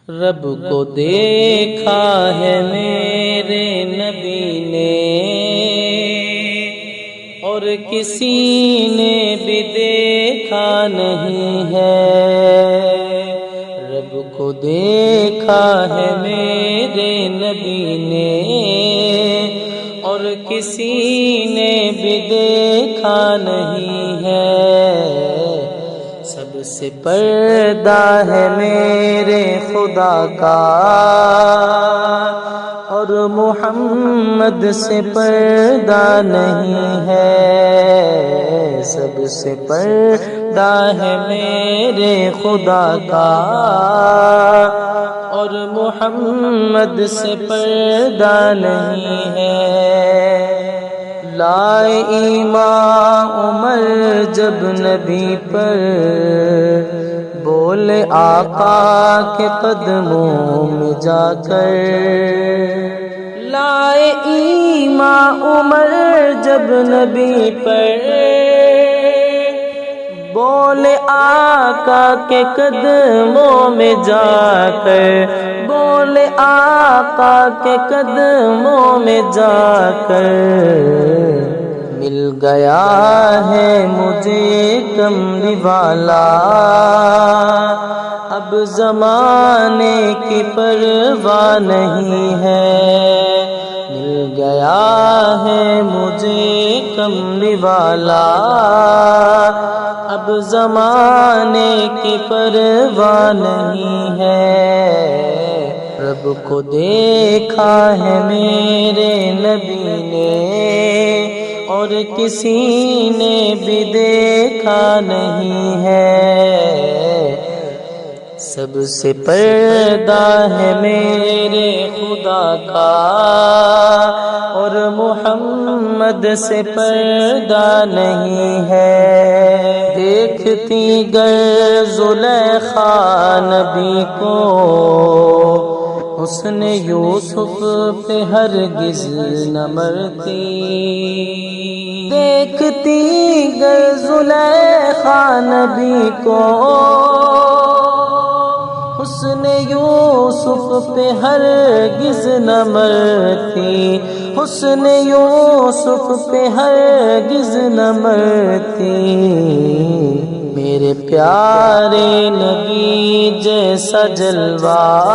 رب کو دیکھا ہے میرے نبی نے اور کسی نے بھی دیکھا نہیں ہے۔ رب کو دیکھا ہے میرے نبی نے اور کسی نے بھی دیکھا نہیں ہے۔ سب سے پردہ ہے میرے خدا کا اور محمد سے پردہ نہیں ہے۔ سب سے پردہ ہے میرے خدا کا اور محمد سے پردہ نہیں ہے۔ لائے ایمان عمر جب نبی پر بولے آقا کے قدموں میں جا کر۔ لائے ایمان عمر جب نبی پر بولے آقا کے قدموں میں جا کر، بولے آقا کے قدموں میں جا کر۔ مل گیا ہے مجھے کملی والا، اب زمانے کی پرواہ نہیں ہے۔ مل گیا ہے مجھے کملی والا، اب زمانے کی پرواہ نہیں ہے۔ رب کو دیکھا ہے میرے نبی نے اور کسی نے بھی دیکھا نہیں ہے۔ سب سے پردہ ہے میرے خدا کا اور محمد سے پردہ نہیں ہے۔ دیکھتی گر زلیخا نبی کو حسن یوسف پہ ہرگز نہ مرتی۔ دیکھتی گر زلیخا نبی کو حسن یوسف پہ ہرگز نہ مرتی۔ حسن یوسف پہ ہرگز نہ مرتی۔ میرے پیارے نبی جیسا جلوہ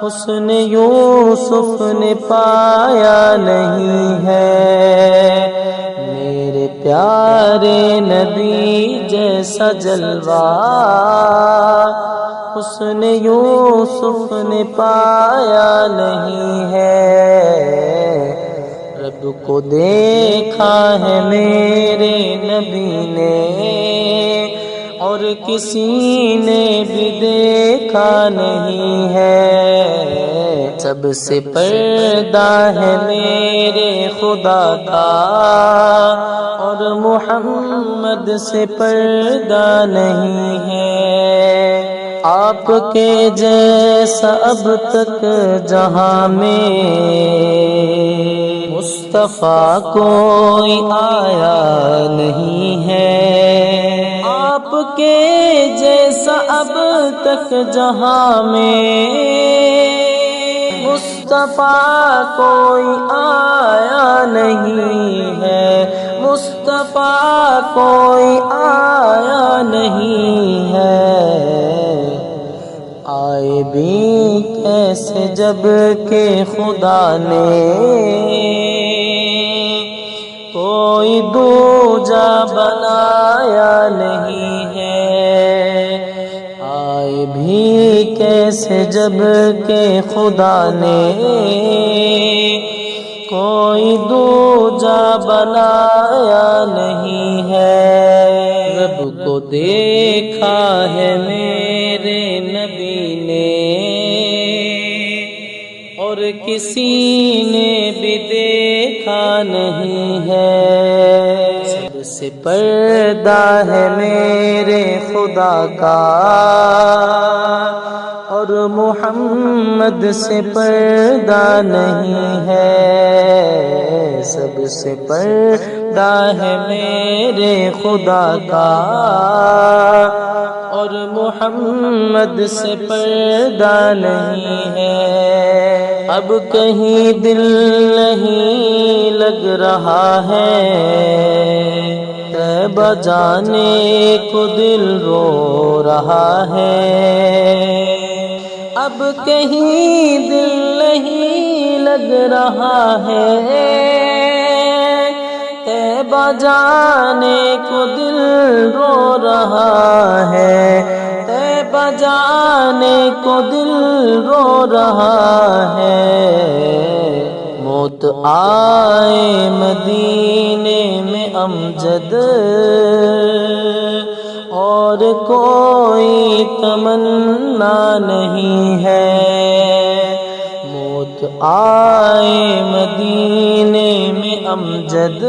حسن یوسف نے پایا نہیں ہے۔ میرے پیارے نبی جیسا جلوہ حسن یوسف نے پایا نہیں ہے۔ رب کو دیکھا ہے میرے نبی نے اور کسی نے بھی دیکھا نہیں ہے۔ سب سے پردہ ہے میرے خدا کا اور محمد سے پردہ نہیں ہے۔ آپ کے جیسا اب تک جہاں میں مصطفیٰ کوئی آیا نہیں ہے۔ آپ کے جیسا اب تک جہاں میں مصطفیٰ کوئی آیا نہیں ہے۔ مصطفیٰ کوئی آیا نہیں ہے۔ آئے بھی کیسے جب کہ خدا نے کوئی دوجا بنایا نہیں ہے۔ آئے بھی کیسے جب کہ خدا نے کوئی دوجا بنایا نہیں ہے۔ رب کو دیکھا ہے میرے نبی نے اور کسی نے بھی دیکھا نہیں ہے۔ سب سے پردہ ہے میرے خدا کا اور محمد سے پردہ نہیں ہے۔ سب سے پردہ ہے میرے خدا کا اور محمد سے پردہ نہیں ہے۔ اب کہیں دل نہیں لگ رہا ہے، طیبہ جانے کو دل رو رہا ہے۔ اب کہیں دل نہیں لگ رہا ہے، طیبہ جانے کو دل رو رہا ہے، طیبہ جانے کو دل رو رہا ہے۔ موت آئے مدینے میں امجد، اور کوئی تمنا نہیں ہے۔ موت آئے مدینے میں امجد،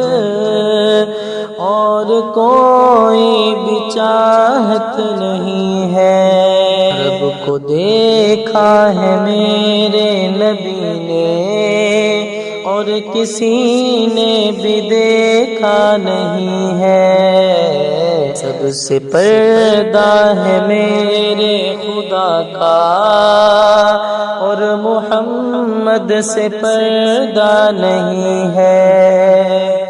اور کوئی بھی چاہت نہیں ہے۔ رب کو دیکھا ہے میرے نبی نے، اور کسی نے بھی دیکھا نہیں ہے۔ سب سے پردہ ہے میرے خدا کا، اور محمد سے پردہ نہیں ہے۔